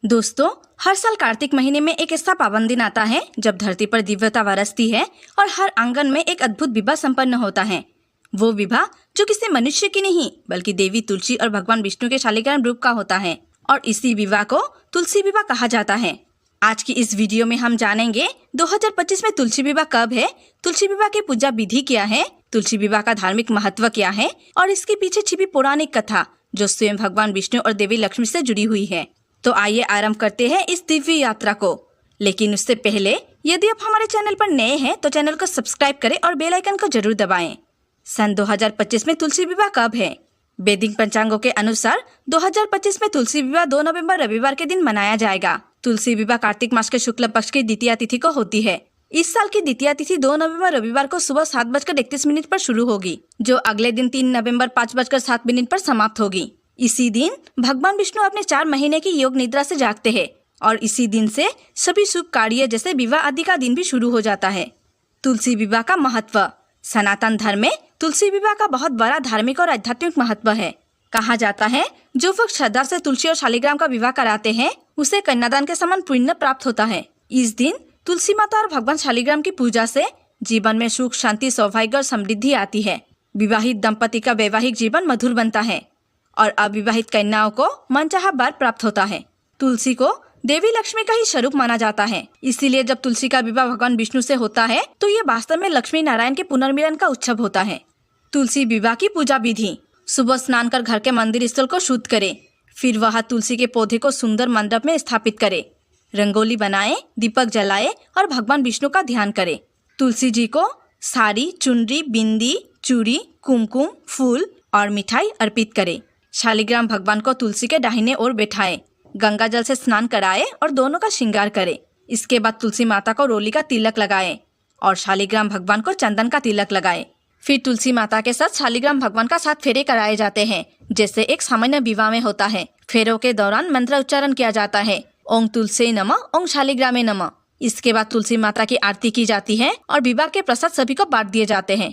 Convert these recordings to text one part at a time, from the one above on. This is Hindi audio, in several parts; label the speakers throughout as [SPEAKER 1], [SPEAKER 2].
[SPEAKER 1] दोस्तों, हर साल कार्तिक महीने में एक ऐसा पावन दिन आता है जब धरती पर दिव्यता बरसती है और हर आंगन में एक अद्भुत विवाह संपन्न होता है। वो विवाह जो किसी मनुष्य की नहीं बल्कि देवी तुलसी और भगवान विष्णु के शालिग्राम रूप का होता है और इसी विवाह को तुलसी विवाह कहा जाता है। आज की इस वीडियो में हम जानेंगे 2025 में तुलसी विवाह कब है, तुलसी विवाह की पूजा विधि क्या है, तुलसी विवाह का धार्मिक महत्व क्या है और इसके पीछे छिपी पौराणिक कथा जो स्वयं भगवान विष्णु और देवी लक्ष्मी से जुड़ी हुई है। तो आइए आरंभ करते हैं इस दिव्य यात्रा को। लेकिन उससे पहले यदि आप हमारे चैनल पर नए हैं तो चैनल को सब्सक्राइब करें और बेल आइकन को जरूर दबाएं। सन 2025 में तुलसी विवाह कब है? वैदिक पंचांगों के अनुसार 2025 में तुलसी विवाह 2 नवंबर रविवार के दिन मनाया जाएगा। तुलसी विवाह कार्तिक मास के शुक्ल पक्ष की द्वितीया तिथि को होती है। इस साल की द्वितीया तिथि 2 नवंबर रविवार को सुबह 7:31 पर शुरू होगी, जो अगले दिन 3 नवंबर 5:07 पर समाप्त होगी। इसी दिन भगवान विष्णु अपने 4 महीने की योग निद्रा से जागते हैं और इसी दिन से सभी शुभ कार्य जैसे विवाह आदि का दिन भी शुरू हो जाता है। तुलसी विवाह का महत्व। सनातन धर्म में तुलसी विवाह का बहुत बड़ा धार्मिक और आध्यात्मिक महत्व है। कहा जाता है जो पक्ष श्रद्धा से तुलसी और शालिग्राम का विवाह कराते हैं उसे कन्यादान के समान पुण्य प्राप्त होता है। इस दिन तुलसी माता और भगवान शालिग्राम की पूजा से जीवन में सुख, शांति, सौभाग्य और समृद्धि आती है। विवाहित दंपति का वैवाहिक जीवन मधुर बनता है और अविवाहित कन्याओं को मनचाहा वर प्राप्त होता है। तुलसी को देवी लक्ष्मी का ही स्वरूप माना जाता है, इसीलिए जब तुलसी का विवाह भगवान विष्णु से होता है तो ये वास्तव में लक्ष्मी नारायण के पुनर्मिलन का उत्सव होता है। तुलसी विवाह की पूजा विधि। सुबह स्नान कर घर के मंदिर स्थल को शुद्ध करे, फिर वह तुलसी के पौधे को सुंदर मंडप में स्थापित करे, रंगोली बनाए, दीपक जलाए और भगवान विष्णु का ध्यान करे। तुलसी जी को साड़ी, चुनरी, बिंदी, चूड़ी, कुमकुम, फूल और मिठाई अर्पित करे। शालिग्राम भगवान को तुलसी के दाहिने ओर बैठाए, गंगा जल से स्नान कराए और दोनों का श्रृंगार करे। इसके बाद तुलसी माता को रोली का तिलक लगाए और शालिग्राम भगवान को चंदन का तिलक लगाए। फिर तुलसी माता के साथ शालिग्राम भगवान का 7 फेरे कराए जाते हैं, जैसे एक सामान्य विवाह में होता है। फेरों के दौरान मंत्र उच्चारण किया जाता है, ओम तुलसी नमः, ओम शालिग्रामे नमः। इसके बाद तुलसी माता की आरती की जाती है और विवाह के प्रसाद सभी को बांट दिए जाते हैं।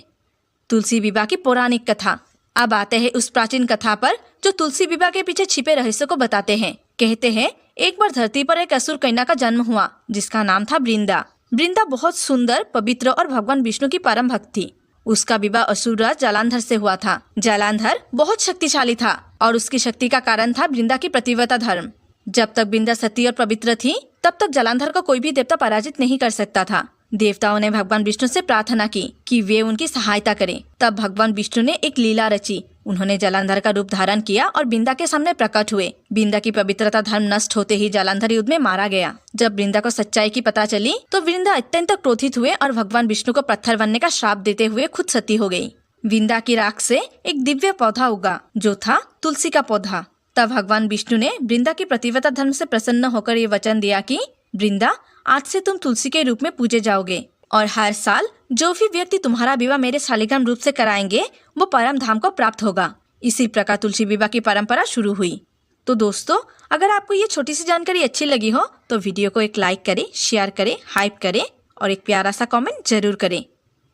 [SPEAKER 1] तुलसी विवाह की पौराणिक कथा। अब आते हैं उस प्राचीन कथा पर जो तुलसी विवाह के पीछे छिपे रहस्य को बताते हैं। कहते हैं एक बार धरती पर एक असुर कन्या का जन्म हुआ जिसका नाम था वृंदा। वृंदा बहुत सुंदर, पवित्र और भगवान विष्णु की परम भक्त थी। उसका विवाह असुरराज जालंधर से हुआ था। जालंधर बहुत शक्तिशाली था और उसकी शक्ति का कारण था वृंदा की पतिव्रता धर्म। जब तक वृंदा सती और पवित्र थी तब तक जालंधर को कोई भी देवता पराजित नहीं कर सकता था। देवताओं ने भगवान विष्णु से प्रार्थना की कि वे उनकी सहायता करें। तब भगवान विष्णु ने एक लीला रची। उन्होंने जालंधर का रूप धारण किया और वृंदा के सामने प्रकट हुए। वृंदा की पवित्रता धर्म नष्ट होते ही जालंधर युद्ध में मारा गया। जब वृंदा को सच्चाई की पता चली तो वृंदा अत्यंत क्रोधित हुए और भगवान विष्णु को पत्थर बनने का श्राप देते हुए खुद सती हो गई। वृंदा की राख से एक दिव्य पौधा उगा जो था तुलसी का पौधा। तब भगवान विष्णु ने वृंदा की पतिव्रता धर्म से प्रसन्न होकर ये वचन दिया कि वृंदा, आज से तुम तुलसी के रूप में पूजे जाओगे और हर साल जो भी व्यक्ति तुम्हारा विवाह मेरे शालिग्राम रूप से कराएंगे वो परम धाम को प्राप्त होगा। इसी प्रकार तुलसी विवाह की परंपरा शुरू हुई। तो दोस्तों, अगर आपको ये छोटी सी जानकारी अच्छी लगी हो तो वीडियो को एक लाइक करें, शेयर करें, हाइप करें और एक प्यारा सा कमेंट जरूर करें।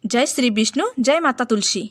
[SPEAKER 1] जय श्री विष्णु, जय माता तुलसी।